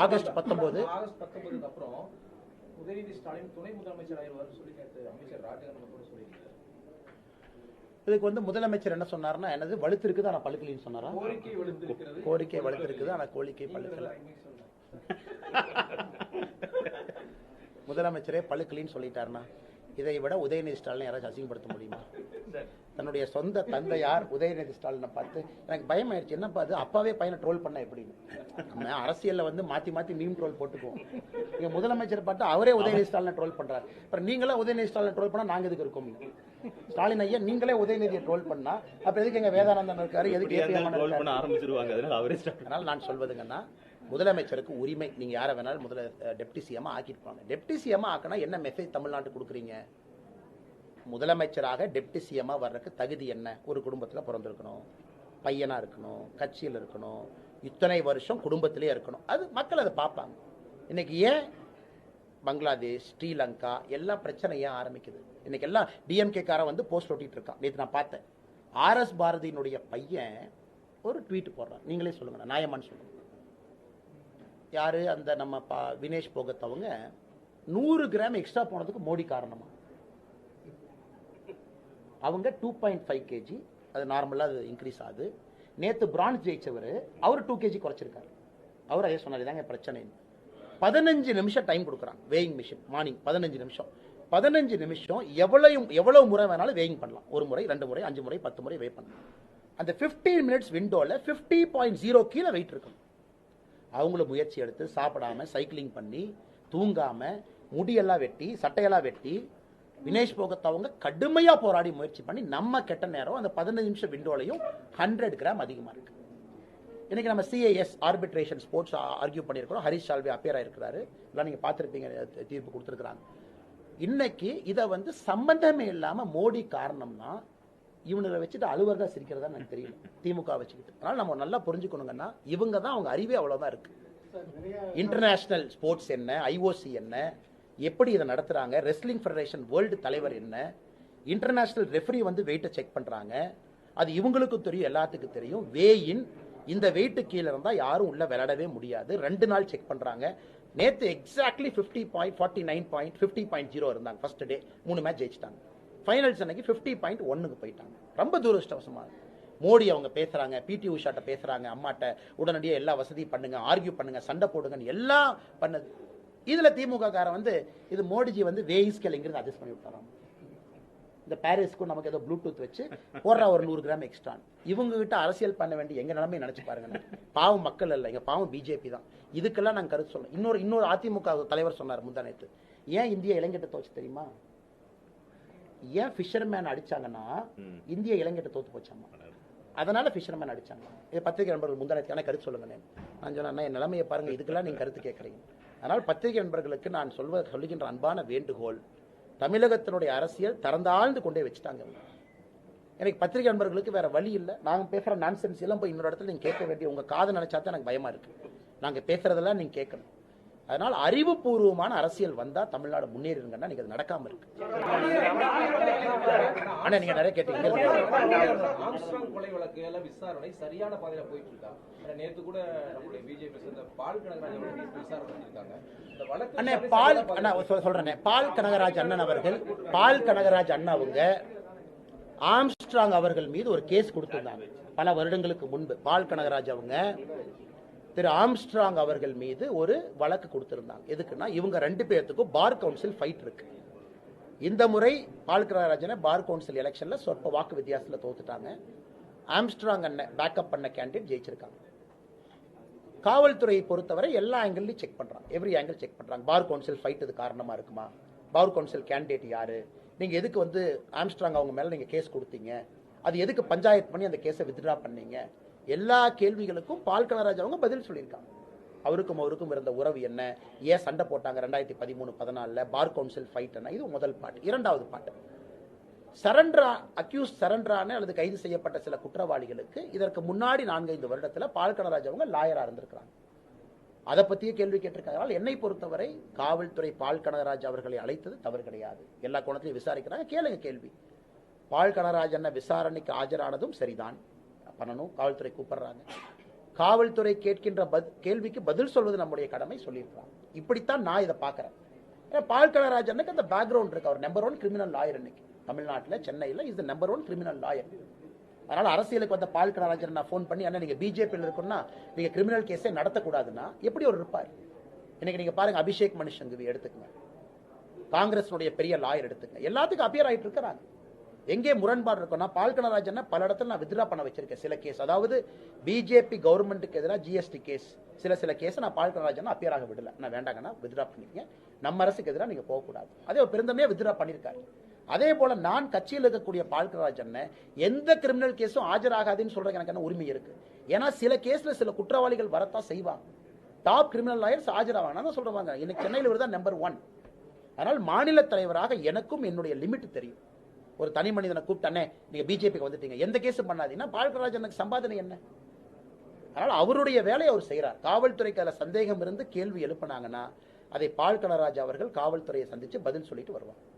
August 19 அப்புறம் உதயநிதி ஸ்டாலின் துணை முதலமைச்சர் ஆயிடுவார் சொல்லி அமைச்சர் ராஜகண்ணன் கூட சொல்லியிருக்காரு. இதுக்கு வந்து முதலமைச்சர் என்ன சொன்னார்னா, என்னது வலுத்திருக்குது ஆனா பழுக்கலின்னு சொன்னாரா? கோரிக்கை வலுத்திருக்குது ஆனா கோரிக்கை பழுக்கல. முதலமைச்சரே பழுக்கலின்னு சொல்லிட்டாருன்னா இதை விட உதயநிதி ஸ்டாலின் யாராச்சும் அசிங்கப்படுத்த முடியுமா? தன்னுடைய சொந்த தந்தையார் உதயநிதி ஸ்டாலினை பார்த்து எனக்கு பயம் ஆயிடுச்சு. என்னப்பா அது, அப்பாவே பையனை ட்ரோல் பண்ண எப்படின்னு. நம்ம அரசியல்ல வந்து மாத்தி மாத்தி மீம் ட்ரோல் போட்டுக்குவோம். நீங்க முதலமைச்சர் பார்த்து அவரே உதயநிதி ஸ்டாலினை ட்ரோல் பண்றாரு. அப்புறம் நீங்களே உதயநிதி ஸ்டாலினை ட்ரோல் பண்ணா நாங்க எதுக்கு இருக்கோம்? ஸ்டாலின் ஐயா நீங்களே உதயநிதியை ட்ரோல் பண்ணா அப்புறம் எதுக்கு எங்க வேதானந்தன் இருக்காரு, எதுக்கு ஆரம்பிச்சிருவாங்க? அதனால நான் சொல்வதுங்கன்னா, முதலமைச்சருக்கு உரிமை, நீங்க யாரை வேணாலும் டெப்டி சிஎம் ஆக்கிருப்பாங்க. டெப்டி சிஎம் ஆக்கினா என்ன மெசேஜ் தமிழ்நாட்டு கொடுக்குறீங்க? முதலமைச்சராக டெப்டி சிஎம் வர்றதுக்கு தகுதி என்ன? ஒரு குடும்பத்தில் பிறந்திருக்கணும், பையனா இருக்கணும், கட்சியில் இருக்கணும், இத்தனை வருஷம் குடும்பத்திலே இருக்கணும். அது மக்கள் அதை பார்ப்பாங்க. இன்னைக்கு ஏன் பங்களாதேஷ், ஸ்ரீலங்கா எல்லா பிரச்சனையும் ஆரம்பிக்குது? இன்னைக்கு எல்லாம் டிஎம்கே காரன் வந்து போஸ்ட் ஓட்டிட்டு இருக்கான். நேற்று நான் பார்த்தேன், RS பாரதியினுடைய பையன் ஒரு ட்வீட் போடுறான். நீங்களே சொல்லுங்க, நியாயமான்னு சொல்லுங்க. யாரு அந்த நம்ம வினேஷ் போகத் அவங்க 100 கிராம் எக்ஸ்ட்ரா போனதுக்கு மோடி காரணமா? அவங்க 2.5 kg, அது நார்மலா அது இன்க்ரீஸ் ஆகுது. நேத்து பிரான்ஸ் ஜெயிச்சவர் அவர் 2 kg குறைச்சிருக்காரு. அவர் அதே சொன்னார், இதாங்க பிரச்சனை. 15 நிமிஷம் டைம் கொடுக்குறாங்க வேயிங் மிஷின். மார்னிங் 15 நிமிஷம் 15 நிமிஷம் எவ்வளவு முறை வேணாலும் வேயிங் பண்ணலாம். ஒரு முறை, 2 முறை, 5 முறை, 10 முறை வே பண்ணலாம். அந்த 15 மினிட்ஸ் விண்டோல 50.0 கீழே வெயிட் இருக்கும். அவங்களும் முயற்சி எடுத்து சாப்பிடாம சைக்கிளிங் பண்ணி தூங்காம முடியெல்லாம் வெட்டி சட்டையெல்லாம் வெட்டி வினேஷ் போகத் அவங்க கடுமையா போராடி முயற்சி பண்ணி நம்ம கெட்ட நேரம் அந்த 15 நிமிஷம் விண்டோலையும் 100 கிராம் அதிகமா இருக்கு. இன்னைக்கு நம்ம CAS ஆர்பிட்ரேஷன் ஸ்போர்ட்ஸ் ஆர்கியூ பண்ணியிருக்கிறோம். ஹரிஷ் சால்வே அப்பியர் ஆயிருக்கிறாரு, எல்லாம் நீங்க பார்த்திருப்பீங்க, தீர்ப்பு கொடுத்திருக்கிறாங்க. இன்னைக்கு இதை வந்து சம்பந்தமே இல்லாம மோடி காரணம்னா இவனுங்களை வச்சுட்டு அலுவலக சிரிக்கிறதா எனக்கு தெரியல, திமுக வச்சுக்கிட்டு. அதனால நம்ம நல்லா புரிஞ்சுக்கணுங்கன்னா, இவங்க தான், அவங்க அறிவே அவ்வளவுதான் இருக்கு. இன்டர்நேஷனல் ஸ்போர்ட்ஸ் என்ன, IOC என்ன, எப்படி இதை நடத்துறாங்க, ரெஸ்லிங் ஃபெடரேஷன் வேர்ல்டு தலைவர் என்ன, இன்டர்நேஷனல் ரெஃபரி வந்து வெயிட்டை செக் பண்றாங்க, அது இவங்களுக்கும் தெரியும், எல்லாத்துக்கும் தெரியும். வேயின் இந்த வெயிட்டு கீழே இருந்தா யாரும் உள்ள விளையாடவே முடியாது. 2 நாள் செக் பண்றாங்க. நேத்து எக்ஸாக்ட்லி 50.49 இருந்தாங்க. ஃபர்ஸ்ட் டே 3 மேட்ச் ஜெயிச்சிட்டாங்க. ஃபைனல்ஸ் அன்னைக்கு 50.1க்கு போயிட்டாங்க. ரொம்ப துரதிருஷ்டவசமா. மோடி அவங்க பேசுறாங்க, PT உஷாட்ட பேசுறாங்க, அம்மாட்ட உடனடியாக எல்லா வசதியும் பண்ணுங்க, ஆர்கியூ பண்ணுங்க, சண்டை போடுங்கன்னு எல்லாம் பண்ணது. இதுல திமுக காரன் வந்து இது மோடிஜி வந்து வேயிங் ஸ்கேல் இங்கிருந்து அட்ஜஸ்ட் பண்ணி விட்டாராம். இந்த பாரிஸ்க்கும் நமக்கு ஏதோ ப்ளூடூத் வச்சு போடுறா ஒரு 100 கிராம் எக்ஸ்ட்ரா. இவங்க கிட்ட அரசியல் பண்ண வேண்டிய எங்க நிலைமை நினைச்சு பாருங்க. பாவம் மக்கள் இல்ல, எங்க பாவம் பிஜேபி தான். இதுக்கெல்லாம் நாங்க கருத்து சொல்லணும். இன்னொரு அதிமுக தலைவர் சொன்னார் முந்தா நேத்து, ஏன் இந்திய இளைஞட்ட தோச்சு தெரியுமா? ஏன் ஃபிஷர்மேன் அடிச்சாங்கன்னா இந்திய இளைஞட்ட தோத்து போச்சாமா, அதனால ஃபிஷர்மேன் அடிச்சாங்க. இது பத்திரிகை நண்பர்கள் முந்தானத்துக்கான கருத்து சொல்லுங்க. நான் சொன்னேன், என் நிலைமையை பாருங்க, இதுக்கெல்லாம் நீங்க கருத்து கேட்கறீங்க. அதனால் பத்திரிகை நண்பர்களுக்கு நான் சொல்லுகின்ற அன்பான வேண்டுகோள், தமிழகத்தினுடைய அரசியல் திறந்தாழ்ந்து கொண்டே வச்சுட்டாங்க. எனக்கு பத்திரிகை நண்பர்களுக்கு வேற வழி இல்லை. நாங்க பேசுற நான்சென்ஸ் எல்லாம் போய் இன்னொரு இடத்துல நீங்க கேட்க வேண்டிய உங்க காதை நினைச்சா தான் எனக்கு பயமா இருக்கு. நாங்க பேசுறதெல்லாம் நீங்க கேட்கணும். அதனால் அறிவுபூர்வமான அரசியல் வந்தா தமிழ்நாடு முன்னேறிருங்கன்னா நீங்க அது நடக்காம இருக்கு. ஆனா நீங்க நிறைய கேட்டீங்க. ஆம்ஸ்ட்ராங் கொலை வழக்கு விசாரணை சரியான பாதையில போயிட்டு இருக்கா? நேத்து கூட நம்மளுடைய பிஜேபி சேர்ந்த பால் கனகராஜ் அவர்கள் விசாரணை பண்ணிருக்காங்க. பால் கனகராஜ் அண்ணன் அவங்க ஆம்ஸ்ட்ராங் அவர்கள் மீது ஒரு கேஸ் கொடுத்திருந்தாங்க பல வருடங்களுக்கு முன்பு. பால் கனகராஜ் அவங்க திரு ஆம்ஸ்ட்ராங் அவர்கள் மீது ஒரு வழக்கு கொடுத்திருந்தாங்க. எதுக்குன்னா, இவங்க 2 பேர்த்துக்கும் பார் கவுன்சில் ஃபைட் இருக்கு. இந்த முறை பால் கனகராஜனை பார் கவுன்சில் எலெக்ஷன்ல சொற்ப வாக்கு வித்தியாசத்துல தோத்துட்டாங்க. ஆம்ஸ்ட்ராங் அண்ணன் பேக்கப் பண்ண கேண்டிடேட் ஜெயிச்சிருக்காங்க. காவல்துறையை பொறுத்தவரை எல்லா ஆங்கிள்லையும் செக் பண்றாங்க, எவ்ரி ஆங்கிள் செக் பண்றாங்க. பார் கவுன்சில் ஃபைட் இது காரணமா இருக்குமா, பார் கவுன்சில் கேண்டிடேட் யாரு, நீங்க எதுக்கு வந்து ஆம்ஸ்ட்ராங் அவங்க மேல நீங்க கேஸ் கொடுத்தீங்க, அது எதுக்கு பஞ்சாயத்து பண்ணி அந்த கேஸை வித்ட்ரா பண்ணீங்க, எல்லா கேள்விகளுக்கும் பால் கனகராஜ் அவங்க பதில் சொல்லியிருக்காங்க. அவருக்கும் இருந்த உறவு என்ன, ஏன் சண்டை போட்டாங்க 2013-14 பார் கவுன்சில் ஃபைட் என்ன, இது முதல் பாட்டு. இரண்டாவது பாட்டு, சரண்டரான அல்லது கைது செய்யப்பட்ட சில குற்றவாளிகளுக்கு இதற்கு முன்னாடி 4-5 வருடத்துல பால் கனகராஜ் அவங்க லாயரா இருந்திருக்கிறாங்க. அதை பத்தியே கேள்வி கேட்டிருக்காங்க. என்னை பொறுத்தவரை காவல்துறை பால் கனகராஜ் அவர்களை அழைத்தது தவறு கிடையாது. எல்லா கோணத்திலையும் விசாரிக்கிறாங்க. கேளுங்க கேள்வி. பால் கனகராஜ் விசாரணைக்கு ஆஜரானதும் சரிதான் பண்ணணும். காவல்துறை கூப்பிடுறாங்க. காவல்துறை கேட்கின்ற கேள்விக்கு பதில் சொல்வது நம்முடைய கடமை சொல்லியிருக்கலாம். இப்படித்தான் நான் இதை பார்க்கிறேன். பால் கனகராஜனுக்கு அந்த பேக்ரவுண்ட் இருக்கு. அவர் நம்பர் 1 கிரிமினல் லாயர் இன்னைக்கு தமிழ்நாட்டில், சென்னையில் is the number 1 criminal lawyer. அதனால அரசியலுக்கு வந்த பால் கனகராஜன் நான் ஃபோன் பண்ணி அண்ணா நீங்க பிஜேபியில் இருக்குன்னா நீங்க கிரிமினல் கேஸே நடத்தக்கூடாதுன்னா எப்படி அவர் இருப்பார்? இன்னைக்கு நீங்க பாருங்க, அபிஷேக் மனு சிங்வி எடுத்துக்கங்க, காங்கிரஸுடைய பெரிய லாயர் எடுத்துங்க, எல்லாத்துக்கும் அப்பியர் ஆயிட்டு இருக்கிறாங்க. எங்கே முரண்பாடு இருக்குன்னா, பால் கனகராஜன் பல இடத்துல நான் வித்ரா பண்ண வச்சிருக்கேன் சில கேஸ். அதாவது பிஜேபி கவர்மெண்ட்டுக்கு எதிராக ஜிஎஸ்டி கேஸ், சில கேஸ் நான் பால் கனகராஜன் அப்பியர் ஆக விடல. நான் வேண்டாங்கன்னா வித்ரா பண்ணிருக்கேன், நம்ம அரசுக்கு எதிராக நீங்க போகக்கூடாது. அதே ஒரு பெருந்தமையா வித்ரா பண்ணிருக்காரு. அதே போல நான் கட்சியில் இருக்கக்கூடிய பால் கனகராஜன் எந்த கிரிமினல் கேஸும் ஆஜராகாதுன்னு சொல்றதுக்கு எனக்கு என்ன உரிமை இருக்கு? ஏன்னா சில கேஸ்ல சில குற்றவாளிகள் வரத்தான் செய்வாங்க. டாப் கிரிமினல் லாயர்ஸ் ஆஜராவாங்க சொல்றாங்க. இன்னைக்கு சென்னையில் இவர் தான் நம்பர் 1. அதனால் மாநில தலைவராக எனக்கும் என்னுடைய லிமிட் தெரியும். ஒரு தனி மனிதனை கூப்பிட்டானே நீங்க பிஜேபிக்கு வந்துட்டீங்க, எந்த கேஸ் பண்ணாதீங்கன்னா பால் கனகராஜனுக்கு சம்பாதனை என்ன? அதனால அவருடைய வேலையை அவர் செய்யறார். காவல்துறைக்கு அதுல சந்தேகம் இருந்து கேள்வி எழுப்பினாங்கன்னா அதை பால் கனகராஜ் அவர்கள் காவல்துறையை சந்திச்சு பதில் சொல்லிட்டு வருவார்.